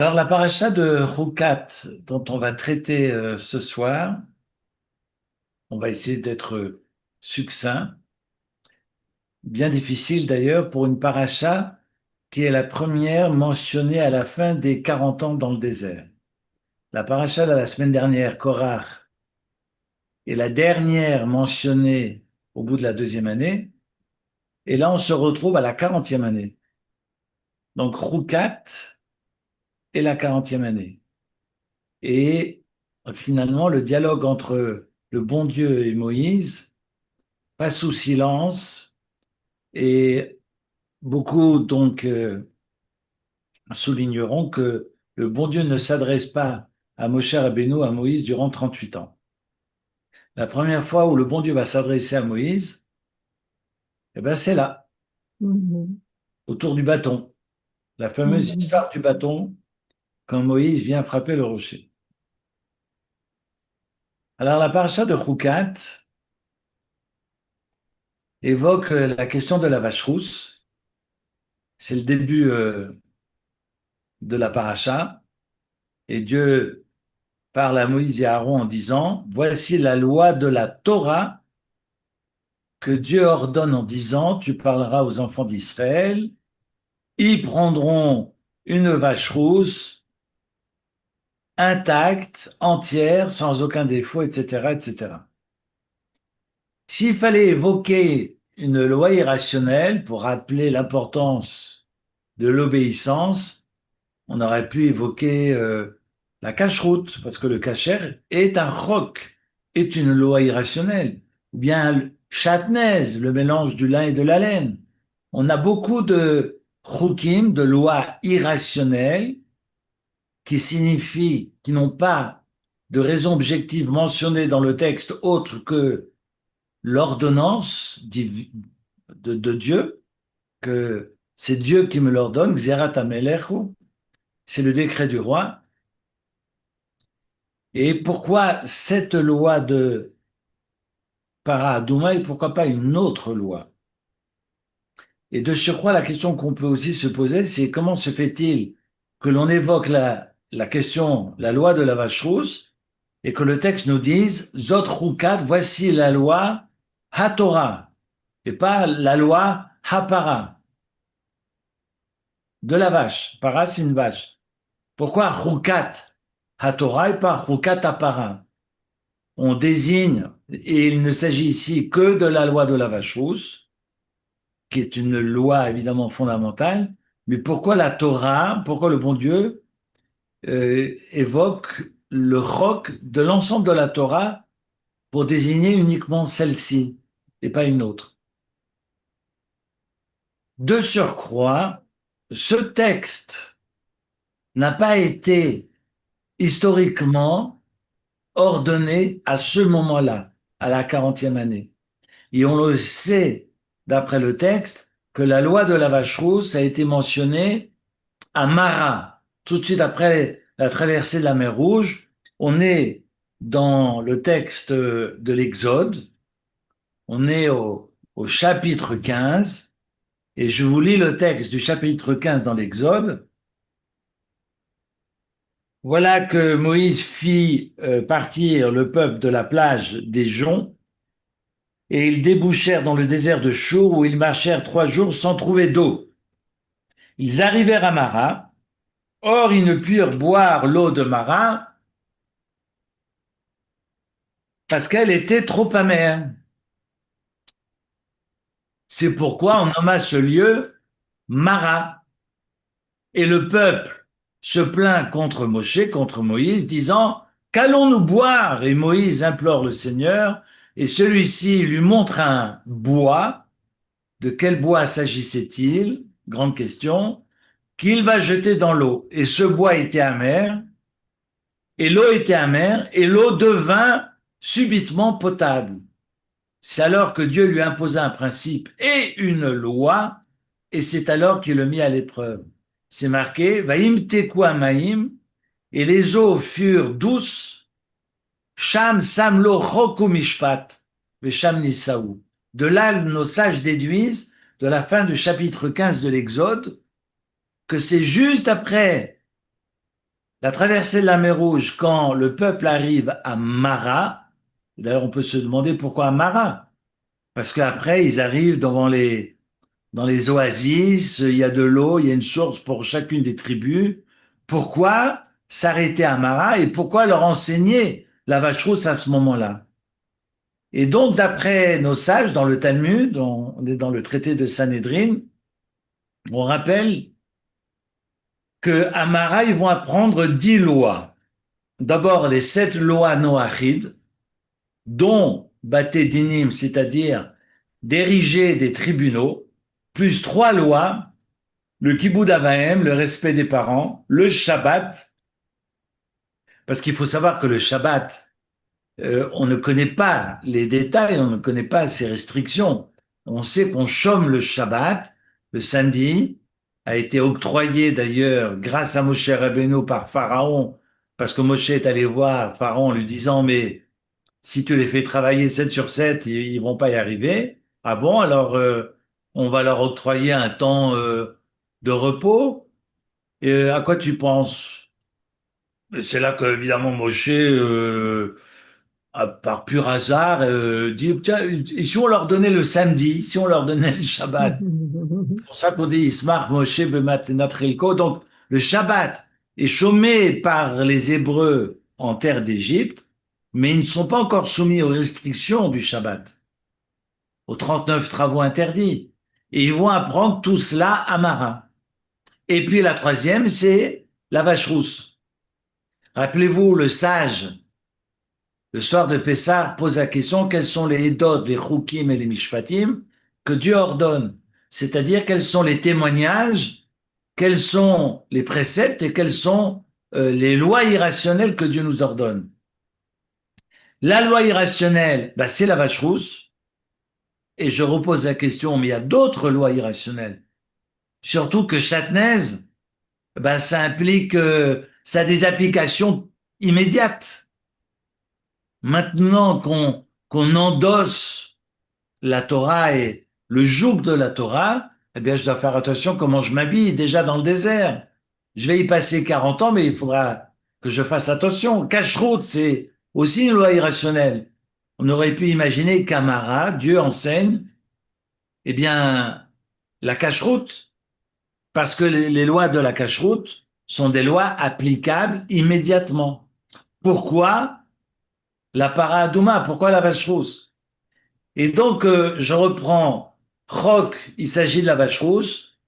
Alors, la paracha de Roukat, dont on va traiter ce soir, on va essayer d'être succinct, bien difficile d'ailleurs pour une paracha qui est la première mentionnée à la fin des 40 ans dans le désert. La paracha de la semaine dernière, Korach, est la dernière mentionnée au bout de la deuxième année, et là on se retrouve à la 40e année. Donc Roukat est la 40e année. Et finalement, le dialogue entre le bon Dieu et Moïse passe sous silence et beaucoup donc souligneront que le bon Dieu ne s'adresse pas à Moshe Rabbeinu, à Moïse, durant 38 ans. La première fois où le bon Dieu va s'adresser à Moïse, eh ben c'est là, Mhm. autour du bâton, la fameuse Mhm. histoire du bâton, quand Moïse vient frapper le rocher. Alors la paracha de Choukat évoque la question de la vache rousse. C'est le début de la paracha, et Dieu parle à Moïse et à Aaron en disant, voici la loi de la Torah que Dieu ordonne en disant, tu parleras aux enfants d'Israël, ils prendront une vache rousse, intacte, entière, sans aucun défaut, etc., etc. S'il fallait évoquer une loi irrationnelle pour rappeler l'importance de l'obéissance, on aurait pu évoquer la cacheroute, parce que le kasher est un chok, est une loi irrationnelle. Ou bien chatnez, le mélange du lin et de la laine. On a beaucoup de chukim, de lois irrationnelles, qui signifient, qui n'ont pas de raison objective mentionnée dans le texte autre que l'ordonnance de Dieu, que c'est Dieu qui me l'ordonne, Xerat Amelechu, c'est le décret du roi. Et pourquoi cette loi de Paradouma et pourquoi pas une autre loi? Et de surcroît, la question qu'on peut aussi se poser, c'est comment se fait-il que l'on évoque la question, la loi de la vache rousse, et que le texte nous dise, Zot Rukat, voici la loi HaTorah, et pas la loi HaPara, de la vache. Para, c'est une vache. Pourquoi Rukat HaTorah et pas Rukat HaPara? On désigne, et il ne s'agit ici que de la loi de la vache rousse, qui est une loi évidemment fondamentale, mais pourquoi la Torah, pourquoi le bon Dieu évoque le roc de l'ensemble de la Torah pour désigner uniquement celle-ci et pas une autre? De surcroît, ce texte n'a pas été historiquement ordonné à ce moment-là, à la 40e année. Et on le sait, d'après le texte, que la loi de la vache rousse a été mentionnée à Mara, tout de suite après la traversée de la mer Rouge. On est dans le texte de l'Exode, on est au chapitre 15, et je vous lis le texte du chapitre 15 dans l'Exode. Voilà que Moïse fit partir le peuple de la plage des joncs, et ils débouchèrent dans le désert de Chour, où ils marchèrent 3 jours sans trouver d'eau. Ils arrivèrent à Mara. Or, ils ne purent boire l'eau de Mara parce qu'elle était trop amère. C'est pourquoi on nomma ce lieu Mara. Et le peuple se plaint contre Moshe, contre Moïse, disant, qu'allons-nous boire? Et Moïse implore le Seigneur, et celui-ci lui montre un bois. De quel bois s'agissait-il? Grande question. Qu'il va jeter dans l'eau. Et ce bois était amer, et l'eau était amère, et l'eau devint subitement potable. C'est alors que Dieu lui imposa un principe et une loi, et c'est alors qu'il le mit à l'épreuve. C'est marqué, Vaïm teku amaim, et les eaux furent douces, Sham sam lo choku mishpat, Vesham nisaou. De là, nos sages déduisent, de la fin du chapitre 15 de l'Exode, que c'est juste après La traversée de la mer Rouge, quand le peuple arrive à Mara, d'ailleurs on peut se demander pourquoi à Mara, parce qu'après ils arrivent dans les oasis, il y a de l'eau, il y a une source pour chacune des tribus. Pourquoi s'arrêter à Mara et pourquoi leur enseigner la vache rousse à ce moment-là? Et donc, d'après nos sages, dans le Talmud, on est dans le traité de Sanhédrin, on rappelle que à Mara, ils vont apprendre 10 lois. D'abord, les 7 lois noachides, dont Baté Dinim, c'est-à-dire d'ériger des tribunaux, plus 3 lois, le Kibboud Avahem, le respect des parents, le Shabbat, parce qu'il faut savoir que le Shabbat, on ne connaît pas les détails, on ne connaît pas ses restrictions. On sait qu'on chôme le Shabbat, le samedi, a été octroyé d'ailleurs grâce à Moshe Rabbeinu par Pharaon, parce que Moshe est allé voir Pharaon en lui disant, mais si tu les fais travailler 7 sur 7, ils vont pas y arriver. Ah bon, alors on va leur octroyer un temps de repos. Et à quoi tu penses? Et c'est là que, évidemment, Moshe, par pur hasard, dit, tiens, et si on leur donnait le samedi, si on leur donnait le Shabbat? C'est pour ça qu'on dit Ismar Moshe Bemat Rilko. Donc, le Shabbat est chômé par les Hébreux en terre d'Égypte, mais ils ne sont pas encore soumis aux restrictions du Shabbat, aux 39 travaux interdits. Et ils vont apprendre tout cela à Mara. Et puis la troisième, c'est la vache rousse. Rappelez-vous, le sage, le soir de Pessah, pose la question, quels sont les Edot, les Chukim et les Mishpatim que Dieu ordonne? C'est-à-dire quels sont les témoignages, quels sont les préceptes et quelles sont les lois irrationnelles que Dieu nous ordonne. La loi irrationnelle, bah, c'est la vache rousse. Et je repose la question, mais il y a d'autres lois irrationnelles. Surtout que Chatnez, bah, ça implique, ça a des applications immédiates. Maintenant qu'on endosse la Torah et le joug de la Torah, eh bien, je dois faire attention comment je m'habille déjà dans le désert. Je vais y passer 40 ans, mais il faudra que je fasse attention. Cacheroute, c'est aussi une loi irrationnelle. On aurait pu imaginer qu'Amara, Dieu enseigne, eh bien, la cacheroute, parce que les lois de la cacheroute sont des lois applicables immédiatement. Pourquoi la paradouma? Pourquoi la vache rousse? Et donc, je reprends. Chok, il s'agit de la vache rousse.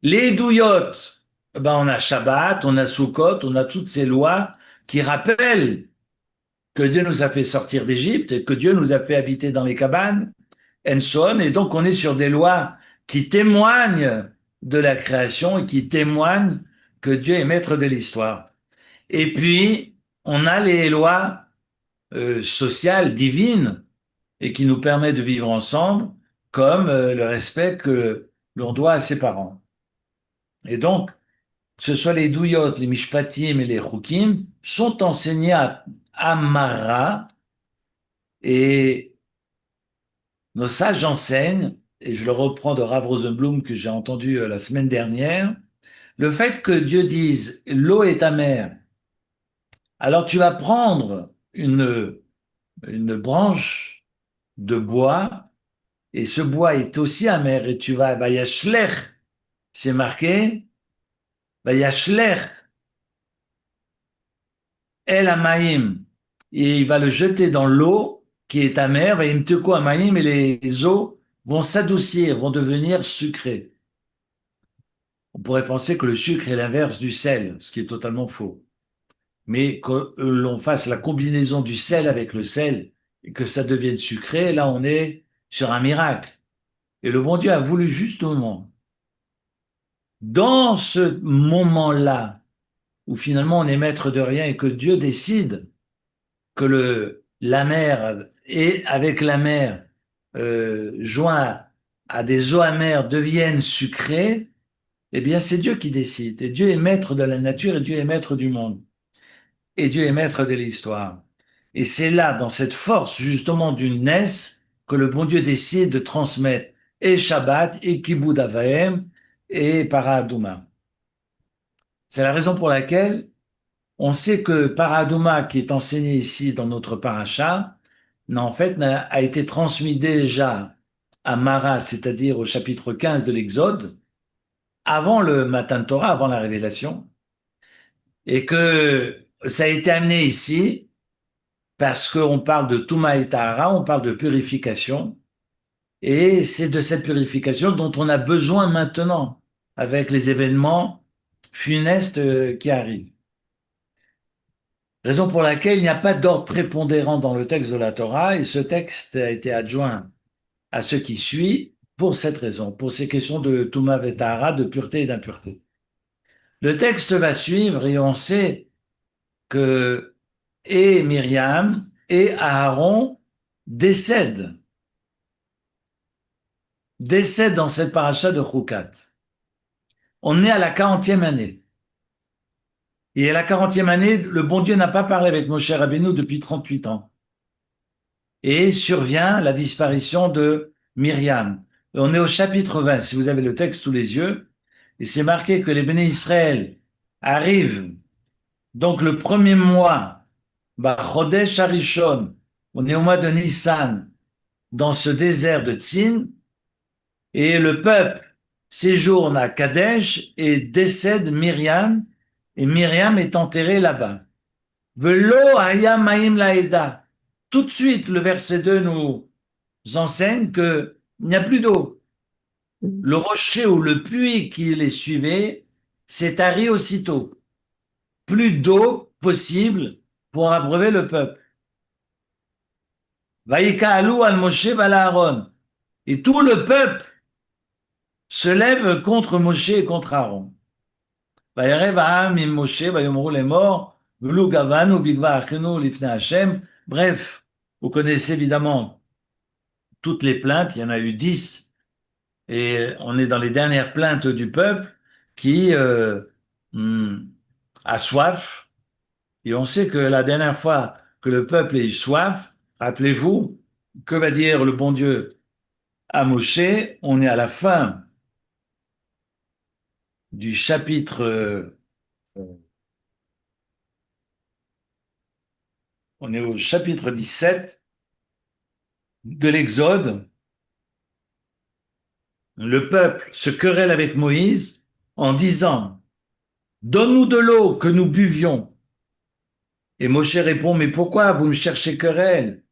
Les douillottes, ben, on a Shabbat, on a Sukkot, on a toutes ces lois qui rappellent que Dieu nous a fait sortir d'Égypte et que Dieu nous a fait habiter dans les cabanes, Enson, et donc on est sur des lois qui témoignent de la création et qui témoignent que Dieu est maître de l'histoire. Et puis, on a les lois sociales, divines, et qui nous permettent de vivre ensemble, comme le respect que l'on doit à ses parents. Et donc, que ce soit les douillottes, les mishpatim et les chukim, sont enseignés à Mara, et nos sages enseignent, et je le reprends de Rav Rosenblum que j'ai entendu la semaine dernière, le fait que Dieu dise l'eau est amère, alors tu vas prendre une branche de bois, et ce bois est aussi amer, et tu vas, Vayashlech, c'est marqué, Vayashlech El Amaim, et il va le jeter dans l'eau qui est amère, Vayimteku Amaim, et les eaux vont s'adoucir, vont devenir sucrées. On pourrait penser que le sucre est l'inverse du sel, ce qui est totalement faux. Mais que l'on fasse la combinaison du sel avec le sel et que ça devienne sucré, là on est sur un miracle. Et le bon Dieu a voulu justement, dans ce moment-là, où finalement on est maître de rien et que Dieu décide que la mer et avec la mer joint à des eaux amères deviennent sucrées, eh bien c'est Dieu qui décide. Et Dieu est maître de la nature et Dieu est maître du monde. Et Dieu est maître de l'histoire. Et c'est là, dans cette force justement d'une naisse, que le bon Dieu décide de transmettre et Shabbat, et Kibboud Avaim, et Paradouma. C'est la raison pour laquelle On sait que Paradouma, qui est enseigné ici dans notre paracha, a été transmis déjà à Mara, c'est-à-dire au chapitre 15 de l'Exode, avant le Matan Torah, avant la révélation, et que ça a été amené ici parce qu'on parle de Touma et Tahara, on parle de purification, et c'est de cette purification dont on a besoin maintenant avec les événements funestes qui arrivent. Raison pour laquelle il n'y a pas d'ordre prépondérant dans le texte de la Torah, et ce texte a été adjoint à ce qui suit pour cette raison, pour ces questions de Touma et Tahara, de pureté et d'impureté. Le texte va suivre et on sait que et Myriam et Aaron décèdent, décèdent dans cette paracha de Chukat. On est à la 40e année. Et à la 40e année, le bon Dieu n'a pas parlé avec Moshe Rabbeinu depuis 38 ans. Et survient la disparition de Myriam. On est au chapitre 20, si vous avez le texte sous les yeux, et c'est marqué que les béné Israël arrivent, donc le premier mois, Chodesh Harishon, on est au mois de Nissan, dans ce désert de Tzin, et le peuple séjourne à Kadesh et décède Myriam, et Myriam est enterrée là-bas. Velo hayam maim laeda. Tout de suite, le verset 2 nous enseigne qu'il n'y a plus d'eau. Le rocher ou le puits qui les suivait s'est tari aussitôt. Plus d'eau possible pour abreuver le peuple. Vaïka alou al Moshe val Aaron. Et tout le peuple se lève contre Moshe et contre Aaron. Vayerev ha'am im Moshe vayomru lemor v'lu gavanu bigva achenu lifnei Hashem. Bref, vous connaissez évidemment toutes les plaintes, il y en a eu 10, et on est dans les dernières plaintes du peuple qui a soif, et on sait que la dernière fois que le peuple a eu soif, rappelez-vous, que va dire le bon Dieu à Moshe? On est à la fin du chapitre, on est au chapitre 17 de l'Exode. Le peuple se querelle avec Moïse en disant, donne-nous de l'eau que nous buvions. Et Moshe répond, mais pourquoi vous me cherchez querelle?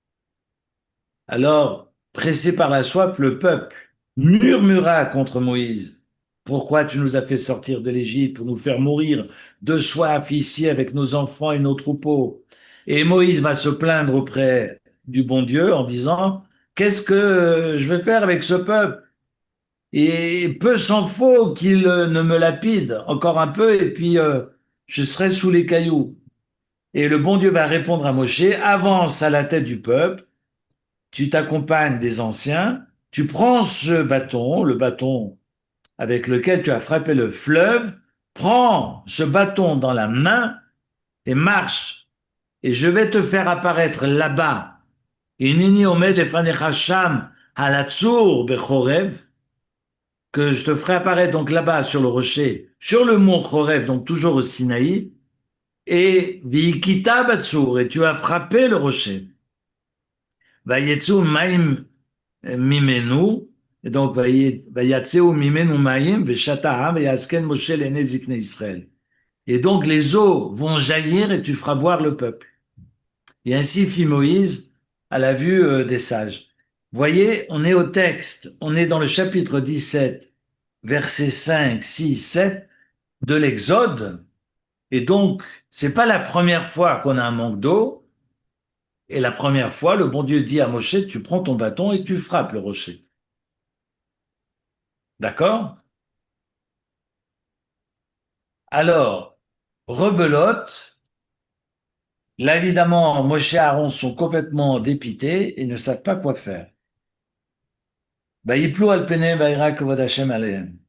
Alors, pressé par la soif, le peuple murmura contre Moïse. Pourquoi tu nous as fait sortir de l'Égypte pour nous faire mourir de soif ici avec nos enfants et nos troupeaux? Et Moïse va se plaindre auprès du bon Dieu en disant, qu'est-ce que je vais faire avec ce peuple? Et peu s'en faut qu'il ne me lapide encore un peu et puis je serai sous les cailloux. Et le bon Dieu va répondre à Moshe, avance à la tête du peuple, tu t'accompagnes des anciens, tu prends ce bâton, le bâton avec lequel tu as frappé le fleuve, prends ce bâton dans la main et marche. Et je vais te faire apparaître là-bas. Inini omed lefanecha sham halatzur bechorev, que je te ferai apparaître donc là-bas sur le rocher, sur le mont Chorev, donc toujours au Sinaï, et Vikita Batsur, et tu as frappé le rocher. Vayetsu Maim Mimenu, et donc Vayatseu Mimenu Maim, Veshataha, Vayasken Moshe l'Ene Zikne Israël. Et donc les eaux vont jaillir et tu feras boire le peuple. Et ainsi fit Moïse à la vue des sages. Voyez, on est au texte, on est dans le chapitre 17, versets 5, 6, 7 de l'Exode. Et donc, c'est pas la première fois qu'on a un manque d'eau. Et la première fois, le bon Dieu dit à Moshe, tu prends ton bâton et tu frappes le rocher. D'accord? Alors, rebelote. Là, évidemment, Moshe et Aaron sont complètement dépités et ne savent pas quoi faire. Yiplu al pene vayra kavod Hashem alehem.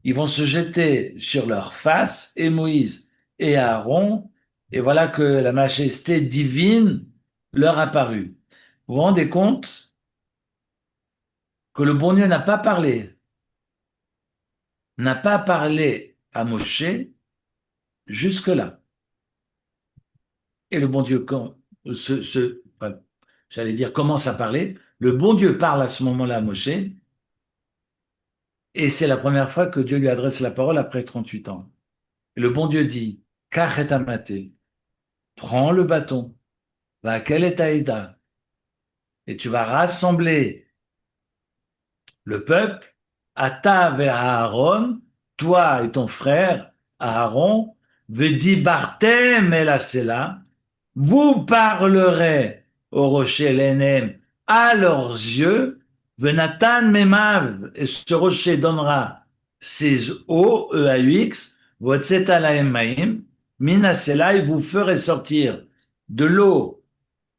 Ils vont se jeter sur leur face, et Moïse et Aaron, et voilà que la majesté divine leur apparut. Vous vous rendez compte que le bon Dieu n'a pas parlé à Moshe jusque-là. Et le bon Dieu, enfin, j'allais dire, commence à parler. Le bon Dieu parle à ce moment-là à Moshe, et c'est la première fois que Dieu lui adresse la parole après 38 ans. Et le bon Dieu dit, Kach et amate, prends le bâton, va quel est Aïda, et tu vas rassembler le peuple, Ata et Aaron, toi et ton frère Aaron, vedi bartem el Asela, vous parlerez au rocher l'Enem à leurs yeux, venatan memav, et ce rocher donnera ses eaux, E-A-U-X, Votzeta-la-Emaim, Minasela, et vous ferez sortir de l'eau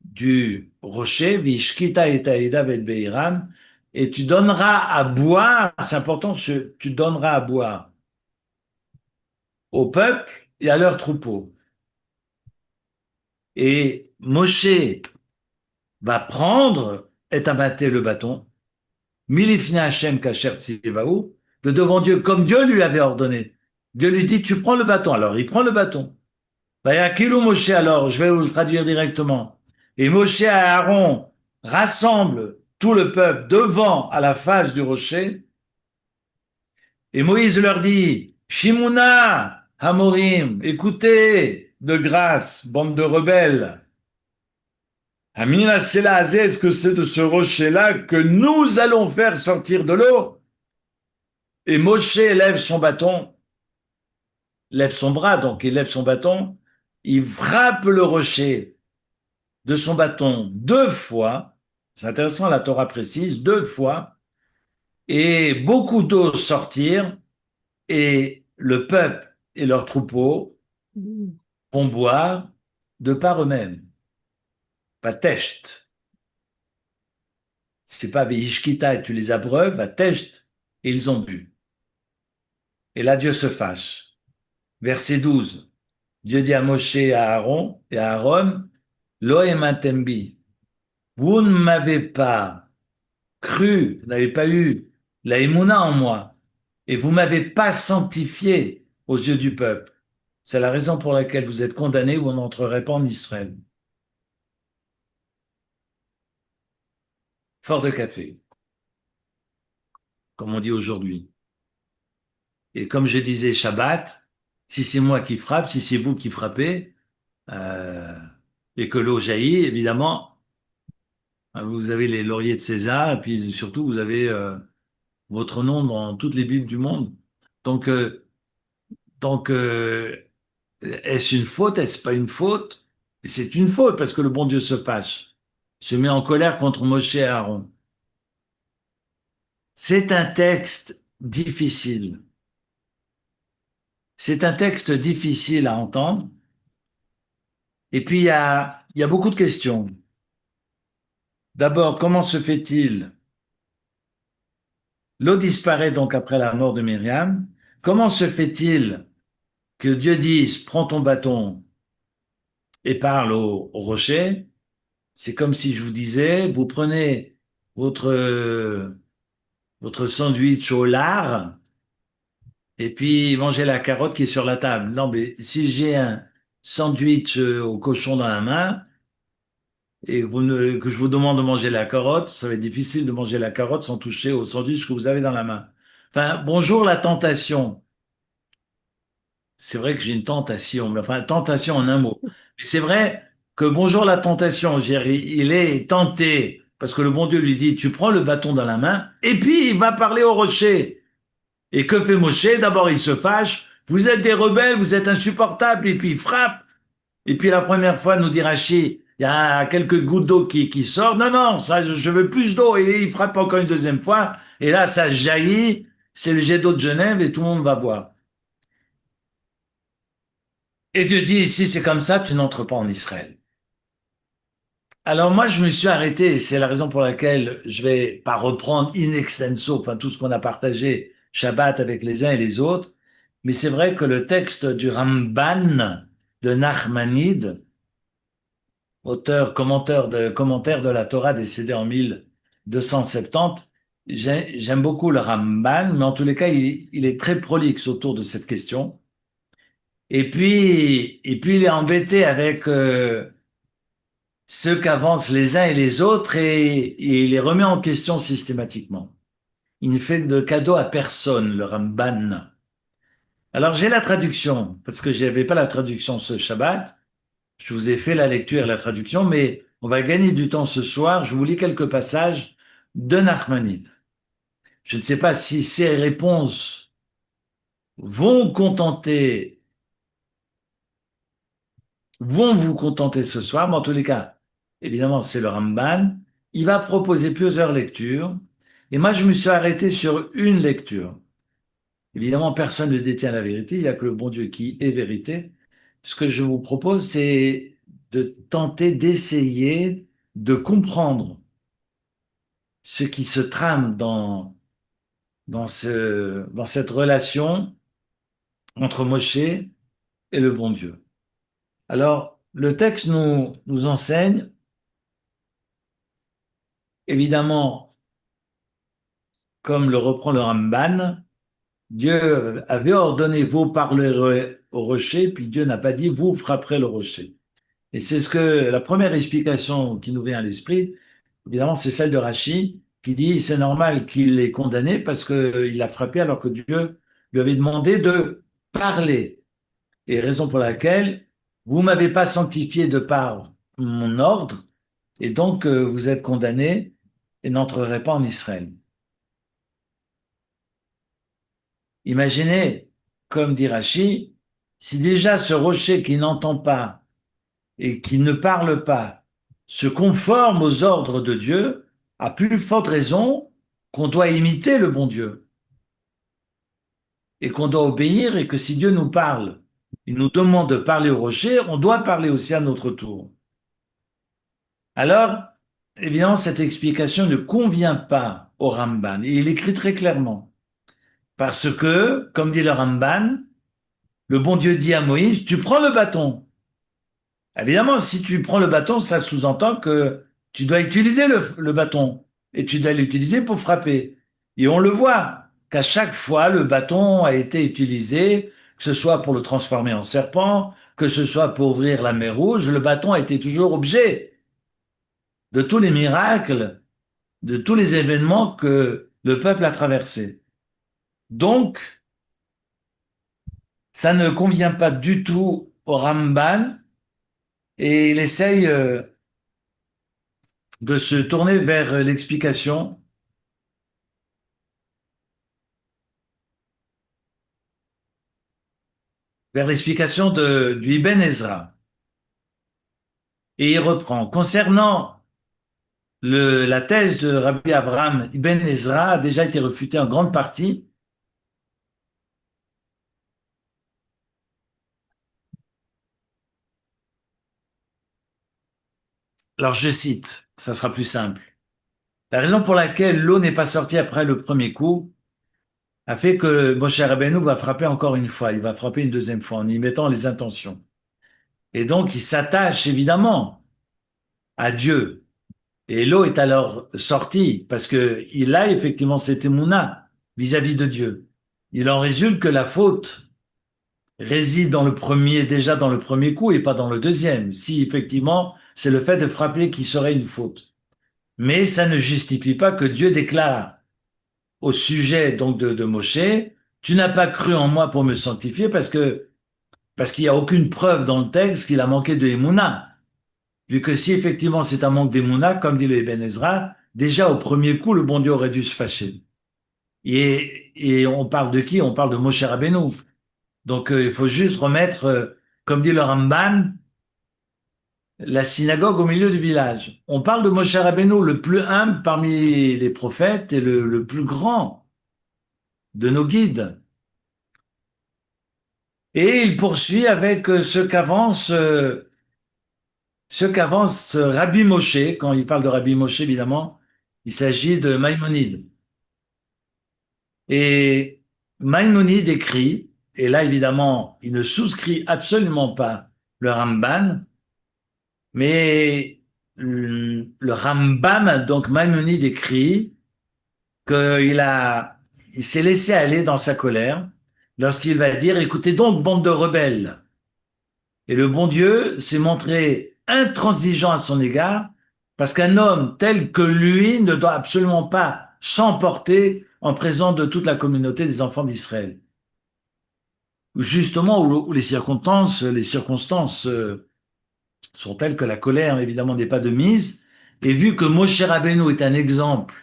du rocher, Vishkita et Taïda Beiram, et tu donneras à boire, c'est important, tu donneras à boire au peuple et à leurs troupeaux. Et Moshe va prendre et abattre le bâton, Milifnia Hashem Kacher Tzivaou, de devant Dieu, comme Dieu lui avait ordonné. Dieu lui dit, tu prends le bâton. Alors il prend le bâton. Vayakilu Moshe, alors je vais vous le traduire directement. Et Moshe et Aaron rassemblent tout le peuple devant, à la face du rocher. Et Moïse leur dit, Shimuna, Hamorim, écoutez de grâce, bande de rebelles. Amina Selazé, est-ce que c'est de ce rocher-là que nous allons faire sortir de l'eau? Et Moshe lève son bâton, lève son bras, donc il lève son bâton, il frappe le rocher de son bâton 2 fois, c'est intéressant, la Torah précise, 2 fois, et beaucoup d'eau sortirent, et le peuple et leurs troupeaux vont boire de par eux-mêmes. Pas techt. C'est pas Vihishkita et tu les abreuves, va techt, et ils ont bu. Et là, Dieu se fâche. Verset 12. Dieu dit à Moshe et à Aaron, Lo ematembi, vous ne m'avez pas cru, vous n'avez pas eu la émouna en moi, et vous m'avez pas sanctifié aux yeux du peuple. C'est la raison pour laquelle vous êtes condamnés ou on n'entrerait pas en Israël. Fort de café, comme on dit aujourd'hui. Et comme je disais Shabbat, si c'est moi qui frappe, si c'est vous qui frappez, euh, et que l'eau jaillit, évidemment, vous avez les lauriers de César, et puis surtout, vous avez votre nom dans toutes les Bibles du monde. Donc, donc est-ce une faute? Est-ce pas une faute? C'est une faute parce que le bon Dieu se fâche, se met en colère contre Moshe et Aaron. C'est un texte difficile. C'est un texte difficile à entendre. Et puis, il y a beaucoup de questions. D'abord, comment se fait-il? L'eau disparaît donc après la mort de Myriam. Comment se fait-il que Dieu dise, prends ton bâton et parle au rocher? C'est comme si je vous disais, vous prenez votre sandwich au lard et puis mangez la carotte qui est sur la table. Non, mais si j'ai un sandwich au cochon dans la main, et que je vous demande de manger la carotte, ça va être difficile de manger la carotte sans toucher au sandwich que vous avez dans la main. Enfin, bonjour la tentation. C'est vrai que j'ai une tentation, mais enfin, tentation en un mot. Mais c'est vrai que bonjour la tentation, Jerry, il est tenté parce que le bon Dieu lui dit, tu prends le bâton dans la main et puis il va parler au rocher. Et que fait Moshe? D'abord, il se fâche. Vous êtes des rebelles, vous êtes insupportables. Et puis il frappe. Et puis la première fois, nous dit Rachi, il y a quelques gouttes d'eau qui sortent. Non, non, ça, je veux plus d'eau. Et il frappe encore une deuxième fois. Et là, ça jaillit. C'est le jet d'eau de Genève et tout le monde va boire. Et Dieu dit, si c'est comme ça, tu n'entres pas en Israël. Alors moi, je me suis arrêté, et c'est la raison pour laquelle je vais pas reprendre in extenso, enfin tout ce qu'on a partagé Shabbat avec les uns et les autres, mais c'est vrai que le texte du Ramban de Nachmanide, auteur, commentaire de la Torah décédé en 1270, j'aime beaucoup le Ramban, mais en tous les cas, il est très prolixe autour de cette question. Et puis il est embêté avec ceux qu'avancent les uns et les autres et il les remet en question systématiquement. Il ne fait de cadeau à personne, le Ramban. Alors j'ai la traduction, parce que j'avais pas la traduction ce Shabbat. Je vous ai fait la lecture et la traduction, mais on va gagner du temps ce soir. Je vous lis quelques passages de Nachmanide. Je ne sais pas si ces réponses vont vont vous contenter ce soir, mais en tous les cas, évidemment, c'est le Ramban. Il va proposer plusieurs lectures. Et moi, je me suis arrêté sur une lecture. Évidemment, personne ne détient la vérité, il n'y a que le bon Dieu qui est vérité. Ce que je vous propose, c'est de tenter d'essayer de comprendre ce qui se trame dans cette relation entre Moshe et le bon Dieu. Alors, le texte nous enseigne, évidemment, comme le reprend le Ramban, Dieu avait ordonné vous parlerez au rocher, puis Dieu n'a pas dit vous frapperez le rocher. Et c'est ce que la première explication qui nous vient à l'esprit, évidemment, c'est celle de Rachi, qui dit c'est normal qu'il est condamné parce qu'il a frappé alors que Dieu lui avait demandé de parler. Et raison pour laquelle vous m'avez pas sanctifié de par mon ordre, et donc vous êtes condamné et n'entrerez pas en Israël. Imaginez, comme dit Rachi, si déjà ce rocher qui n'entend pas et qui ne parle pas se conforme aux ordres de Dieu, à plus forte raison qu'on doit imiter le bon Dieu et qu'on doit obéir et que si Dieu nous parle, il nous demande de parler au rocher, on doit parler aussi à notre tour. Alors, évidemment, cette explication ne convient pas au Ramban et il écrit très clairement parce que, comme dit le Ramban, le bon Dieu dit à Moïse, tu prends le bâton. Évidemment, si tu prends le bâton, ça sous-entend que tu dois utiliser le bâton et tu dois l'utiliser pour frapper. Et on le voit qu'à chaque fois, le bâton a été utilisé, que ce soit pour le transformer en serpent, que ce soit pour ouvrir la mer Rouge, le bâton a été toujours objet de tous les miracles, de tous les événements que le peuple a traversés. Donc, ça ne convient pas du tout au Ramban et il essaye de se tourner vers l'explication du Ibn Ezra. Et il reprend. Concernant la thèse de Rabbi Abraham Ibn Ezra a déjà été réfutée en grande partie. Alors je cite, ça sera plus simple. La raison pour laquelle l'eau n'est pas sortie après le premier coup a fait que Moshe Rabbeinu va frapper encore une fois. Il va frapper une deuxième fois en y mettant les intentions. Et donc il s'attache évidemment à Dieu. Et l'eau est alors sortie parce que il a effectivement cette émouna vis-à-vis de Dieu. Il en résulte que la faute réside déjà dans le premier coup et pas dans le deuxième. Si effectivement c'est le fait de frapper qui serait une faute. Mais ça ne justifie pas que Dieu déclare au sujet donc de Moshe, tu n'as pas cru en moi pour me sanctifier parce qu'il n'y a aucune preuve dans le texte qu'il a manqué de Emouna. Vu que si effectivement c'est un manque d'Emouna, comme dit le Ibn Ezra, déjà au premier coup, le bon Dieu aurait dû se fâcher. Et on parle de qui? On parle de Moshe Rabbeinu. Donc il faut juste remettre, comme dit le Ramban, la synagogue au milieu du village. On parle de Moshe Rabbeinu, le plus humble parmi les prophètes et le plus grand de nos guides. Et il poursuit avec ce qu'avance Rabbi Moshe. Quand il parle de Rabbi Moshe, évidemment, il s'agit de Maïmonide. Et Maïmonide écrit, et là évidemment, il ne souscrit absolument pas le Ramban, mais le Rambam, donc Maïmonide écrit il s'est laissé aller dans sa colère lorsqu'il va dire, écoutez donc, bande de rebelles. Et le bon Dieu s'est montré intransigeant à son égard, parce qu'un homme tel que lui ne doit absolument pas s'emporter en présence de toute la communauté des enfants d'Israël. Justement, où les circonstances sont telles que la colère, évidemment, n'est pas de mise. Et vu que Moshe Rabbeinu est un exemple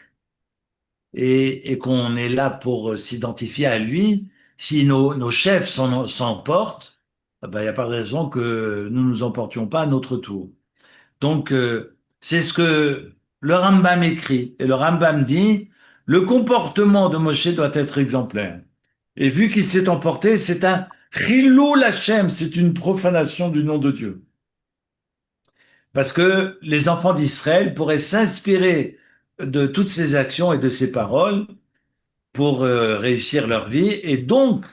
et qu'on est là pour s'identifier à lui, si nos chefs s'emportent, eh ben, il n'y a pas de raison que nous nous emportions pas à notre tour. Donc, c'est ce que le Rambam écrit. Et le Rambam dit, le comportement de Moshe doit être exemplaire. Et vu qu'il s'est emporté, c'est un Chilul Hashem, c'est une profanation du nom de Dieu. Parce que les enfants d'Israël pourraient s'inspirer de toutes ces actions et de ces paroles pour réussir leur vie. Et donc,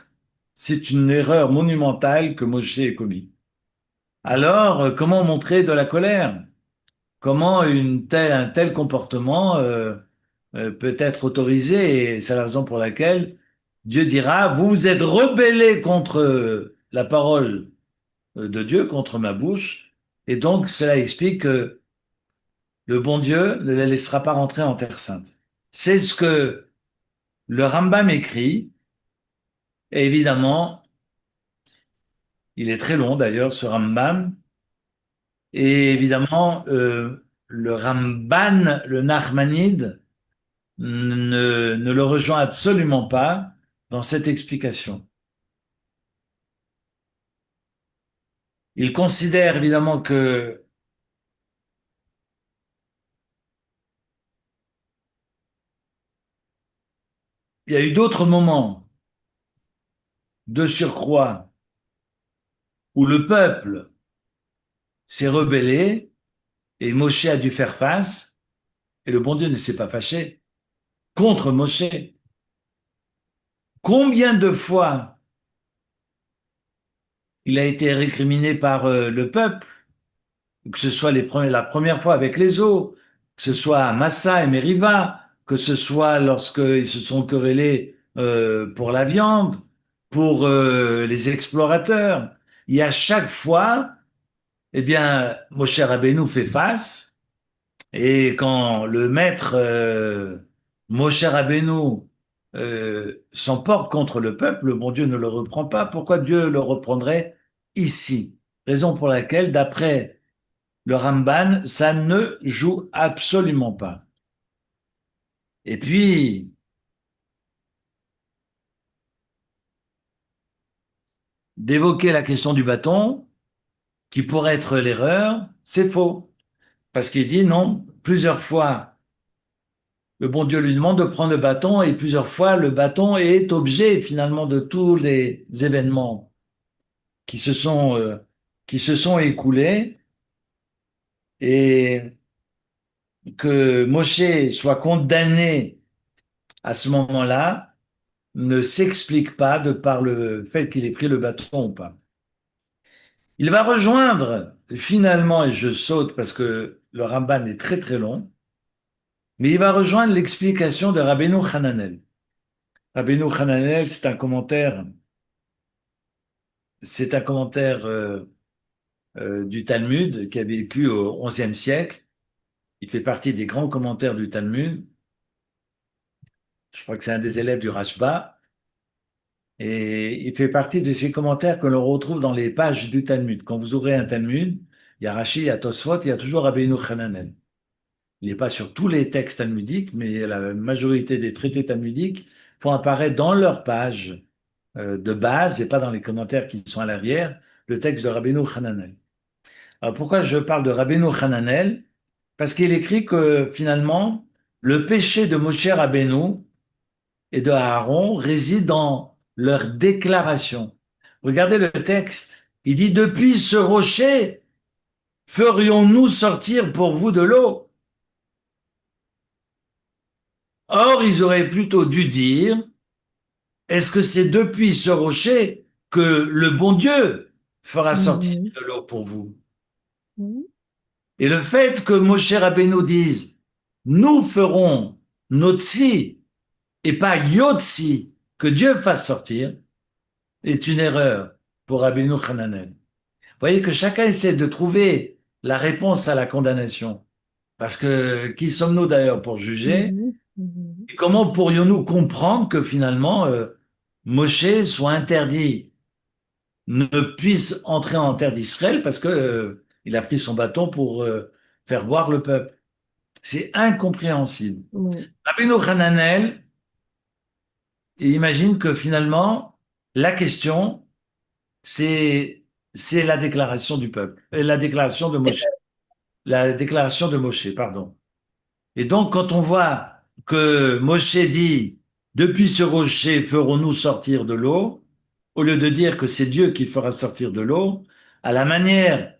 c'est une erreur monumentale que Moshe ait commis. Alors, comment montrer de la colère? Comment un tel comportement peut être autorisé? Et c'est la raison pour laquelle Dieu dira, vous vous êtes rebellés contre la parole de Dieu, contre ma bouche. Et donc, cela explique que le bon Dieu ne les laissera pas rentrer en Terre Sainte. C'est ce que le Rambam écrit. Et évidemment, il est très long d'ailleurs, ce Rambam. Et évidemment, le Ramban, le Nachmanide, ne le rejoint absolument pas dans cette explication. Il considère évidemment que il y a eu d'autres moments de surcroît où le peuple s'est rebellé et Moshe a dû faire face et le bon Dieu ne s'est pas fâché contre Moshe. Combien de fois il a été récriminé par le peuple, que ce soit la première fois avec les eaux, que ce soit à Massa et Meriva, que ce soit lorsqu'ils se sont querellés pour la viande, pour les explorateurs. Et à chaque fois, eh bien, Moshe Rabbeinu fait face, et quand le maître Moshe Rabbeinu s'emporte contre le peuple, le bon Dieu ne le reprend pas. Pourquoi Dieu le reprendrait ici? Raison pour laquelle, d'après le Ramban, ça ne joue absolument pas. Et puis, d'évoquer la question du bâton, qui pourrait être l'erreur, c'est faux. Parce qu'il dit non, plusieurs fois, le bon Dieu lui demande de prendre le bâton et plusieurs fois, le bâton est objet finalement de tous les événements qui se sont, euh, qui se sont écoulés et que Moshe soit condamné à ce moment-là ne s'explique pas de par le fait qu'il ait pris le bâton ou pas. Il va rejoindre finalement, et je saute parce que le Ramban est très très long, mais il va rejoindre l'explication de Rabbeinu Hananel. Rabbeinu Hananel, c'est un commentaire du Talmud qui a vécu au XIe siècle. Il fait partie des grands commentaires du Talmud. Je crois que c'est un des élèves du Rashba. Et il fait partie de ces commentaires que l'on retrouve dans les pages du Talmud. Quand vous ouvrez un Talmud, il y a Rashi, il y a Tosfot, il y a toujours Rabbeinu Hananel. Il n'est pas sur tous les textes talmudiques, mais la majorité des traités talmudiques font apparaître dans leur page de base et pas dans les commentaires qui sont à l'arrière, le texte de Rabbeinu Hananel. Alors pourquoi je parle de Rabbeinu Hananel? Parce qu'il écrit que finalement, le péché de Moshe Rabbeinu et de Aaron réside dans leur déclaration. Regardez le texte. Il dit, depuis ce rocher, ferions-nous sortir pour vous de l'eau? Or, ils auraient plutôt dû dire, est-ce que c'est depuis ce rocher que le bon Dieu fera sortir Mhm. de l'eau pour vous? Mhm. Et le fait que Moshe Rabbeinu dise, nous ferons Notsi et pas Yotsi, que Dieu fasse sortir, est une erreur pour Rabbeinu Hananel. Vous voyez que chacun essaie de trouver la réponse à la condamnation. Parce que qui sommes-nous d'ailleurs pour juger? Mhm, mhm. Et comment pourrions-nous comprendre que finalement Moshe soit interdit, ne puisse entrer en terre d'Israël parce que il a pris son bâton pour faire boire le peuple? C'est incompréhensible. Oui, Rabbeinu Hananel imagine que finalement la question c'est la déclaration du peuple, la déclaration de Moshe, la déclaration de Moshe, pardon. Et donc, quand on voit que Moshe dit, depuis ce rocher ferons-nous sortir de l'eau, au lieu de dire que c'est Dieu qui fera sortir de l'eau, à la manière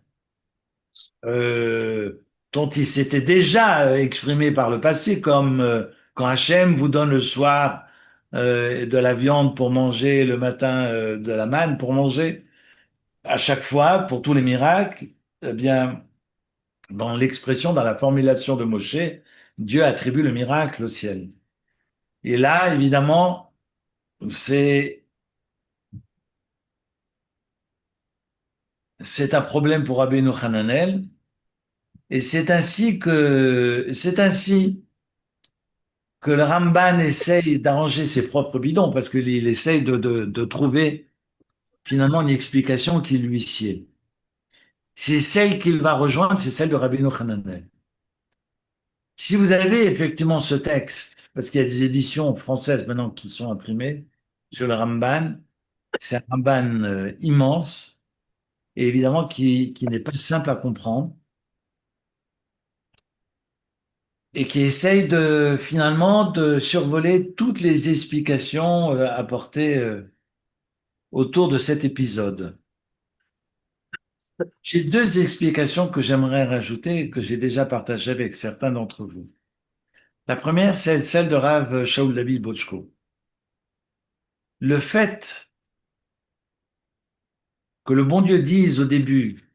dont il s'était déjà exprimé par le passé, comme quand Hachem vous donne le soir de la viande pour manger, le matin de la manne pour manger, à chaque fois, pour tous les miracles, eh bien, dans l'expression, dans la formulation de Moshe, Dieu attribue le miracle au ciel. Et là, évidemment, c'est c'est un problème pour Rabbeinu Hananel, et c'est ainsi que le Ramban essaye d'arranger ses propres bidons, parce qu'il essaye de trouver finalement une explication qui lui sied. C'est celle qu'il va rejoindre, c'est celle de Rabbeinu Hananel. Si vous avez effectivement ce texte, parce qu'il y a des éditions françaises maintenant qui sont imprimées sur le Ramban, c'est un Ramban immense, et évidemment qui n'est pas simple à comprendre, et qui essaye de finalement de survoler toutes les explications apportées autour de cet épisode. J'ai deux explications que j'aimerais rajouter et que j'ai déjà partagées avec certains d'entre vous. La première, c'est celle de Rav Shaul David Bochko. Le fait que le bon Dieu dise au début,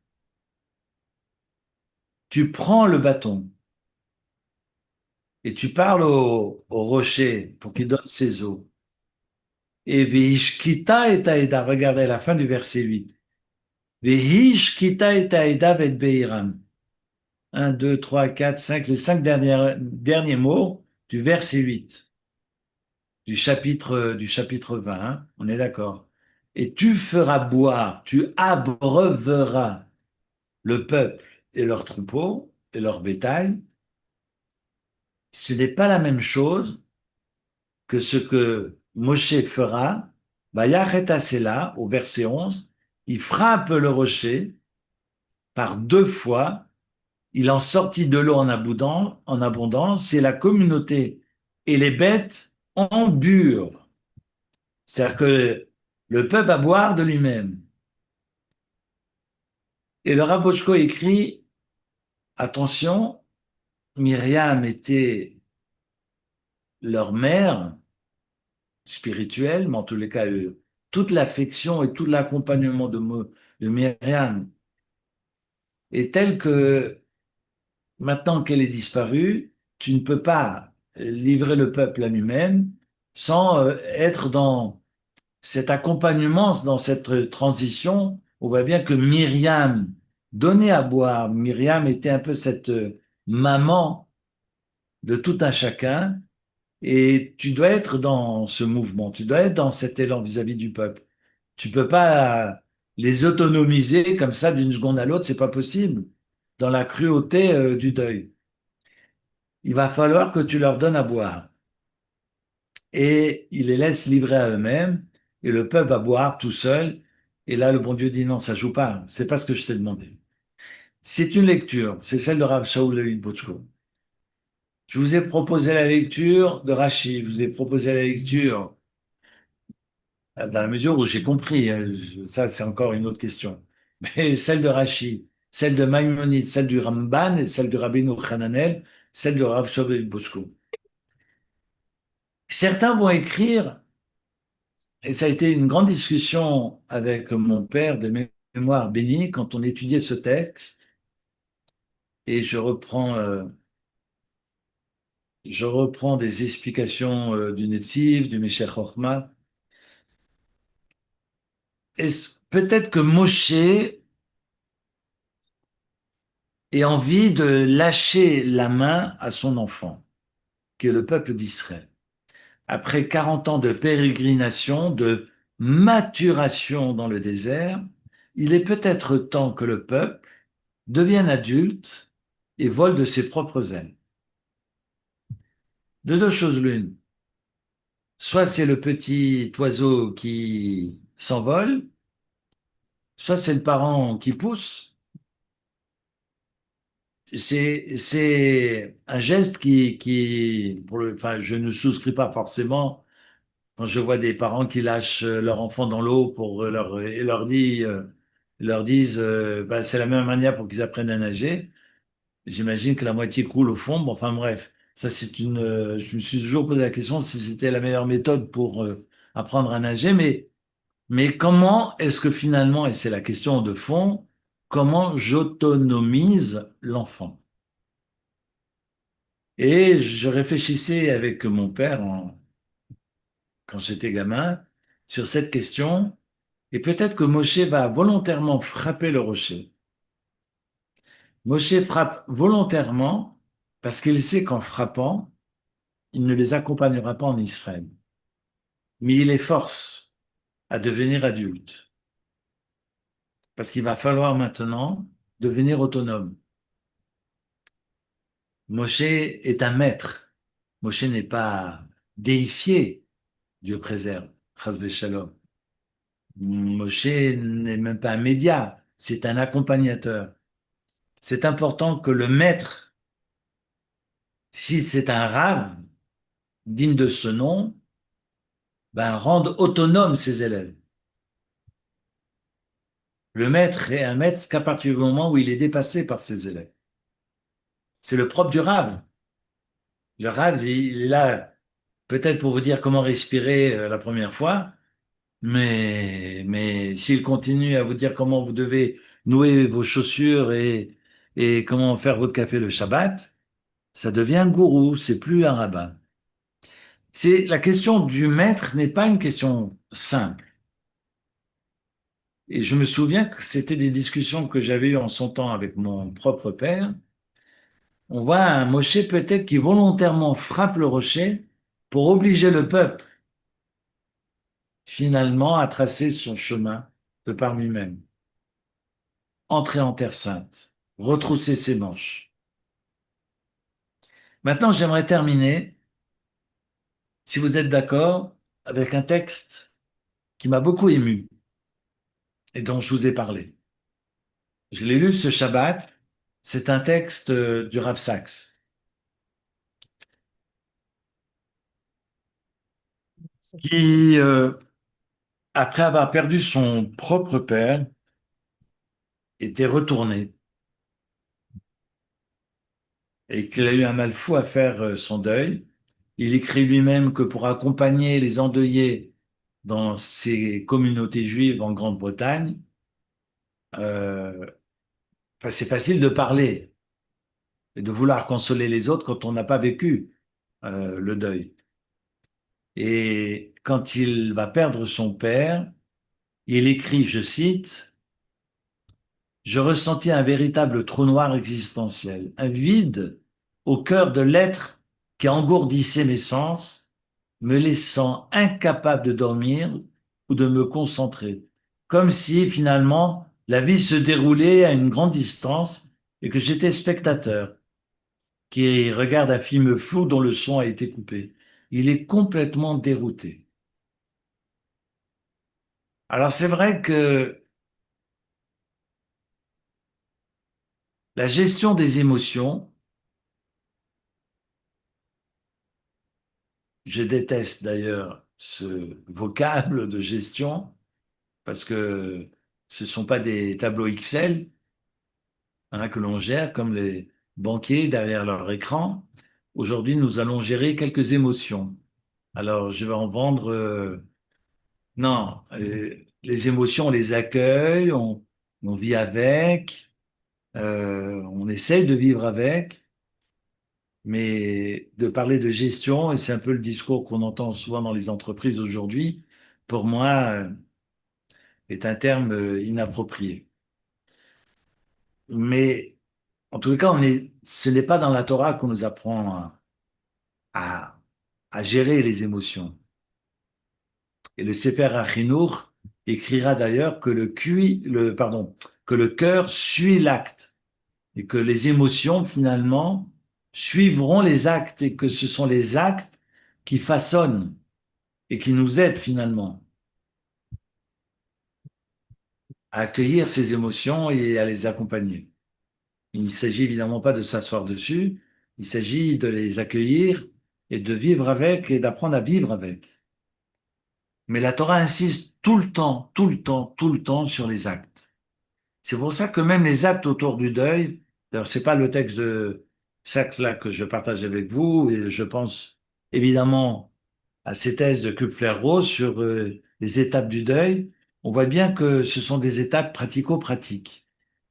tu prends le bâton et tu parles au rocher pour qu'il donne ses eaux. Et Veishkita et Taïda, regardez à la fin du verset 8. Veishkita et Taïda vet Beiram. 1, 2, 3, 4, 5, les cinq derniers mots du verset 8 du chapitre 20, hein, on est d'accord. Et tu feras boire, tu abreuveras le peuple et leurs troupeaux et leur bétail. Ce n'est pas la même chose que ce que Moshe fera. Vayachet Sela, au verset 11, il frappe le rocher par deux fois. Il en sortit de l'eau en abondance et la communauté et les bêtes en burent. C'est-à-dire que le peuple va boire de lui-même. Et le Rabochko écrit, attention, Myriam était leur mère spirituelle, mais en tous les cas, toute l'affection et tout l'accompagnement de Myriam est tel que maintenant qu'elle est disparue, tu ne peux pas livrer le peuple à lui-même sans être dans cet accompagnement, dans cette transition. On voit bien que Myriam donnait à boire. Myriam était un peu cette maman de tout un chacun. Et tu dois être dans ce mouvement, tu dois être dans cet élan vis-à-vis du peuple. Tu peux pas les autonomiser comme ça d'une seconde à l'autre, c'est pas possible. Dans la cruauté du deuil. Il va falloir que tu leur donnes à boire. Et il les laisse livrer à eux-mêmes, et le peuple va boire tout seul. Et là, le bon Dieu dit non, ça joue pas, c'est pas ce que je t'ai demandé. C'est une lecture, c'est celle de Rav Shaul Levi Bochko. Je vous ai proposé la lecture de Rashi, je vous ai proposé la lecture dans la mesure où j'ai compris, hein, ça c'est encore une autre question. Mais celle de Rashi, celle de Maïmonide, celle du Ramban et celle de Rabbeinu Hananel, celle de Rav Shaul Levi Bochko. Certains vont écrire. Et ça a été une grande discussion avec mon père de mémoire béni quand on étudiait ce texte. Et je reprends des explications du Netziv, du Meshech Chochma. peut-être que Moshe ait envie de lâcher la main à son enfant, qui est le peuple d'Israël. Après 40 ans de pérégrination, de maturation dans le désert, il est peut-être temps que le peuple devienne adulte et vole de ses propres ailes. De deux choses l'une. Soit c'est le petit oiseau qui s'envole, soit c'est le parent qui pousse. C'est un geste enfin, je ne souscris pas forcément quand je vois des parents qui lâchent leur enfant dans l'eau et leur disent, bah, c'est la même manière pour qu'ils apprennent à nager. J'imagine que la moitié coule au fond. Bon, enfin bref, ça je me suis toujours posé la question si c'était la meilleure méthode pour apprendre à nager, mais comment est-ce que finalement, et c'est la question de fond, comment j'autonomise l'enfant? Et je réfléchissais avec mon père quand j'étais gamin sur cette question, et peut-être que Moshe va volontairement frapper le rocher. Moshe frappe volontairement parce qu'il sait qu'en frappant, il ne les accompagnera pas en Israël, mais il les force à devenir adultes, parce qu'il va falloir maintenant devenir autonome. Moshe est un maître. Moshe n'est pas déifié, Dieu préserve, chas v'shalom. Moshe n'est même pas un média, c'est un accompagnateur. C'est important que le maître, si c'est un rave digne de ce nom, ben, rende autonome ses élèves. Le maître est un maître qu'à partir du moment où il est dépassé par ses élèves. C'est le propre du rave. Le rave, il est là peut-être pour vous dire comment respirer la première fois, mais s'il continue à vous dire comment vous devez nouer vos chaussures et comment faire votre café le Shabbat, ça devient un gourou, c'est plus un rabbin. La question du maître n'est pas une question simple. Et je me souviens que c'était des discussions que j'avais eues en son temps avec mon propre père. On voit un Moshe peut-être qui volontairement frappe le rocher pour obliger le peuple finalement à tracer son chemin de par lui-même, entrer en Terre Sainte, retrousser ses manches. Maintenant, j'aimerais terminer, si vous êtes d'accord, avec un texte qui m'a beaucoup ému et dont je vous ai parlé. Je l'ai lu ce Shabbat. C'est un texte du Rav Sachs qui, après avoir perdu son propre père, était retourné et qu'il a eu un mal fou à faire son deuil. Il écrit lui-même que pour accompagner les endeuillés dans ces communautés juives en Grande-Bretagne, euh, enfin, c'est facile de parler et de vouloir consoler les autres quand on n'a pas vécu le deuil. Et quand il va perdre son père, il écrit, je cite, je ressentis un véritable trou noir existentiel, un vide au cœur de l'être qui engourdissait mes sens, me laissant incapable de dormir ou de me concentrer, comme si finalement la vie se déroulait à une grande distance et que j'étais spectateur qui regarde un film flou dont le son a été coupé. Il est complètement dérouté. Alors c'est vrai que la gestion des émotions, je déteste d'ailleurs ce vocable de gestion parce que ce ne sont pas des tableaux Excel hein, que l'on gère comme les banquiers derrière leur écran. Aujourd'hui, nous allons gérer quelques émotions. Alors, je vais en vendre. Non, les émotions, on les accueille, on vit avec, on essaye de vivre avec, mais de parler de gestion, et c'est un peu le discours qu'on entend souvent dans les entreprises aujourd'hui, pour moi, est un terme inapproprié. Mais en tous les cas, ce n'est pas dans la Torah qu'on nous apprend à, à gérer les émotions. Et le Sefer HaChinuch écrira d'ailleurs que que le cœur suit l'acte et que les émotions finalement suivront les actes et que ce sont les actes qui façonnent et qui nous aident finalement à accueillir ces émotions et à les accompagner. Il ne s'agit évidemment pas de s'asseoir dessus, il s'agit de les accueillir et de vivre avec et d'apprendre à vivre avec. Mais la Torah insiste tout le temps, tout le temps, tout le temps sur les actes. C'est pour ça que même les actes autour du deuil, d'ailleurs c'est pas le texte de Sachs-là que je partage avec vous, et je pense évidemment à ces thèses de Kupfer-Ross sur les étapes du deuil, on voit bien que ce sont des étapes pratico-pratiques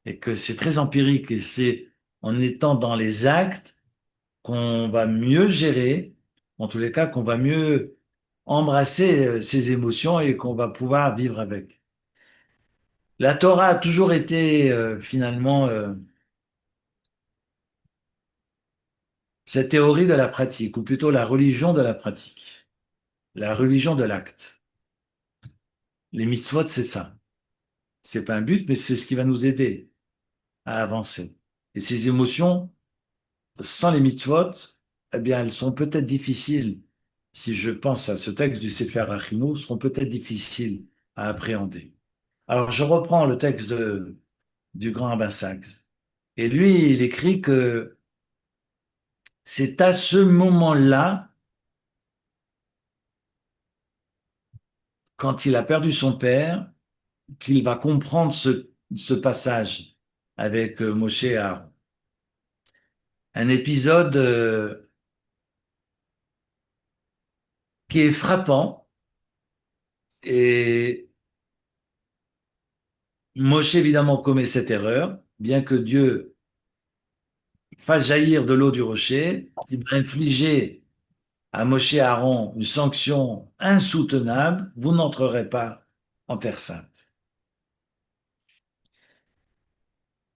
et que c'est très empirique et c'est en étant dans les actes qu'on va mieux gérer, en tous les cas qu'on va mieux embrasser ces émotions et qu'on va pouvoir vivre avec. La Torah a toujours été finalement cette théorie de la pratique, ou plutôt la religion de la pratique, la religion de l'acte. Les mitzvot, c'est ça. C'est pas un but, mais c'est ce qui va nous aider à avancer. Et ces émotions, sans les mitzvot, eh bien, elles sont peut-être difficiles, si je pense à ce texte du Sefer Achinu, seront peut-être difficiles à appréhender. Alors, je reprends le texte du grand Abba Sachs. Et lui, il écrit que c'est à ce moment-là, quand il a perdu son père, qu'il va comprendre ce passage avec Moshe et Aaron. Un épisode qui est frappant et Moshe évidemment commet cette erreur, bien que Dieu fasse jaillir de l'eau du rocher, il va infliger à Moshe et Aaron une sanction insoutenable, vous n'entrerez pas en Terre sainte.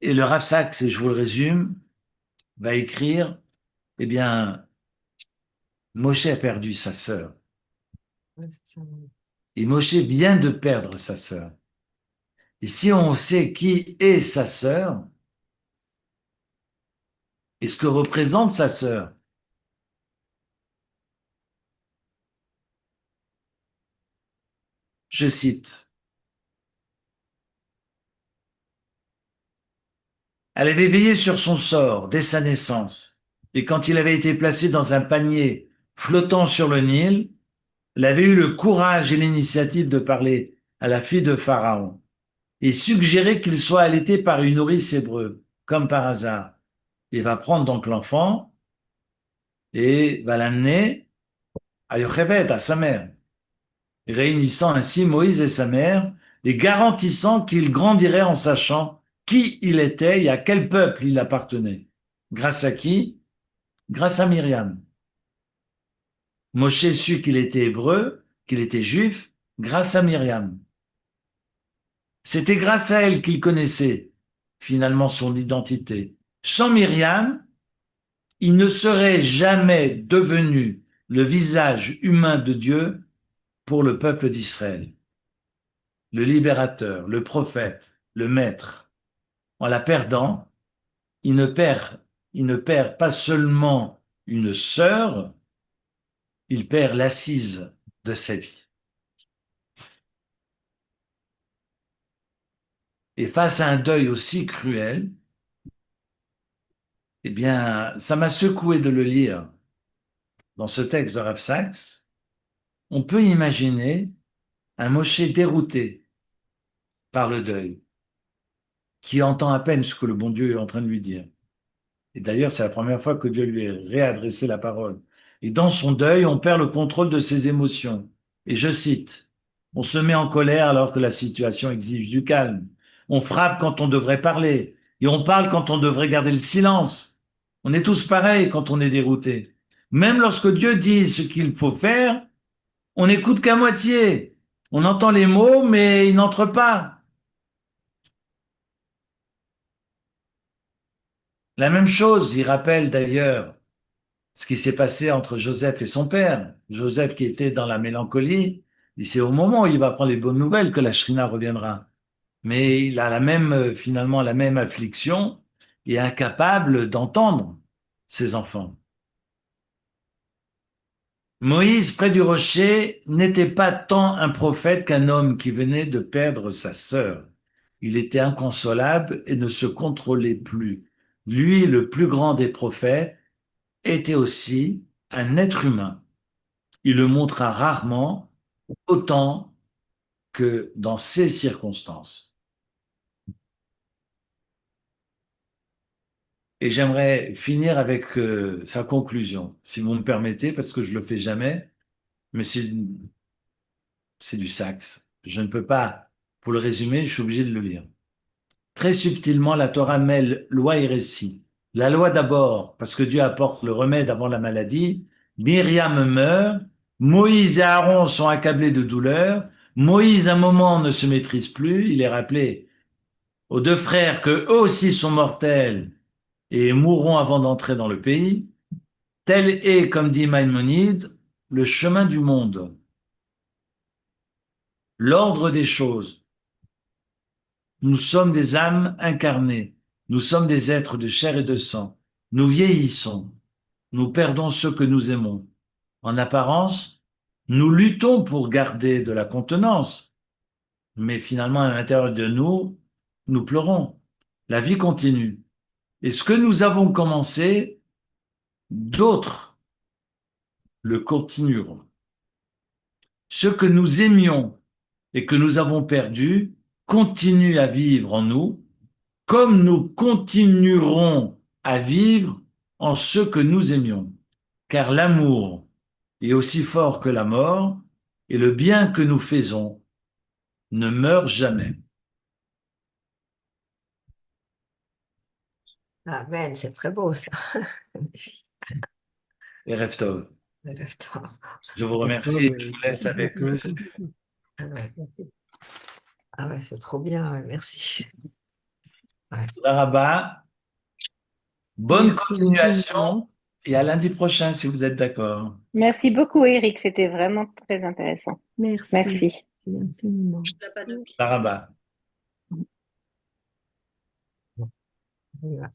Et le Rav Sachs, et je vous le résume, va écrire, eh bien, Moshe a perdu sa sœur. Et Moshe vient de perdre sa sœur. Et si on sait qui est sa sœur et ce que représente sa sœur, je cite, elle avait veillé sur son sort dès sa naissance, et quand il avait été placé dans un panier flottant sur le Nil, elle avait eu le courage et l'initiative de parler à la fille de Pharaon et suggérer qu'il soit allaité par une nourrice hébreu, comme par hasard. Il va prendre donc l'enfant et va l'amener à Yocheved, à sa mère, réunissant ainsi Moïse et sa mère et garantissant qu'il grandirait en sachant qui il était et à quel peuple il appartenait. Grâce à qui? Grâce à Myriam. Moshe sut qu'il était hébreu, qu'il était juif, grâce à Myriam. C'était grâce à elle qu'il connaissait finalement son identité. Sans Myriam, il ne serait jamais devenu le visage humain de Dieu pour le peuple d'Israël. Le libérateur, le prophète, le maître. En la perdant, il ne perd, il ne perd pas seulement une sœur, il perd l'assise de sa vie. Et face à un deuil aussi cruel, eh bien, ça m'a secoué de le lire dans ce texte de Rav Sachs. On peut imaginer un Moshe dérouté par le deuil, qui entend à peine ce que le bon Dieu est en train de lui dire. Et d'ailleurs, c'est la première fois que Dieu lui a réadressé la parole. Et dans son deuil, on perd le contrôle de ses émotions. Et je cite, on se met en colère alors que la situation exige du calme. On frappe quand on devrait parler. Et on parle quand on devrait garder le silence. On est tous pareils quand on est dérouté. Même lorsque Dieu dit ce qu'il faut faire, on n'écoute qu'à moitié. On entend les mots, mais ils n'entrent pas. La même chose, il rappelle d'ailleurs ce qui s'est passé entre Joseph et son père. Joseph qui était dans la mélancolie, c'est au moment où il va prendre les bonnes nouvelles que la Shrina reviendra. Mais il a la même, finalement, la même affliction et est incapable d'entendre ses enfants. Moïse, près du rocher, n'était pas tant un prophète qu'un homme qui venait de perdre sa sœur. Il était inconsolable et ne se contrôlait plus. Lui, le plus grand des prophètes, était aussi un être humain. Il le montra rarement, autant que dans ces circonstances. Et j'aimerais finir avec sa conclusion, si vous me permettez, parce que je le fais jamais, mais c'est du saxe. Je ne peux pas vous le résumer, je suis obligé de le lire. Très subtilement, la Torah mêle loi et récit. La loi d'abord, parce que Dieu apporte le remède avant la maladie. Myriam meurt. Moïse et Aaron sont accablés de douleur. Moïse, un moment, ne se maîtrise plus. Il est rappelé aux deux frères que eux aussi sont mortels et mourront avant d'entrer dans le pays. Tel est, comme dit Maïmonide, le chemin du monde, l'ordre des choses. Nous sommes des âmes incarnées. Nous sommes des êtres de chair et de sang. Nous vieillissons. Nous perdons ceux que nous aimons. En apparence, nous luttons pour garder de la contenance, mais finalement, à l'intérieur de nous, nous pleurons. La vie continue. Et ce que nous avons commencé, d'autres le continueront. Ce que nous aimions et que nous avons perdu continue à vivre en nous, comme nous continuerons à vivre en ce que nous aimions. Car l'amour est aussi fort que la mort, et le bien que nous faisons ne meurt jamais. Amen, c'est très beau ça. Et Reftov, Attends. je vous D'accord, remercie et je vous laisse merci avec beaucoup. Ah ouais, ah ouais, c'est trop bien, ouais, merci. Ouais. Rabat. Bonne Merci continuation infiniment. et à lundi prochain si vous êtes d'accord. Merci beaucoup, Eric. C'était vraiment très intéressant. Merci Merci. infiniment. Rabat. Voilà.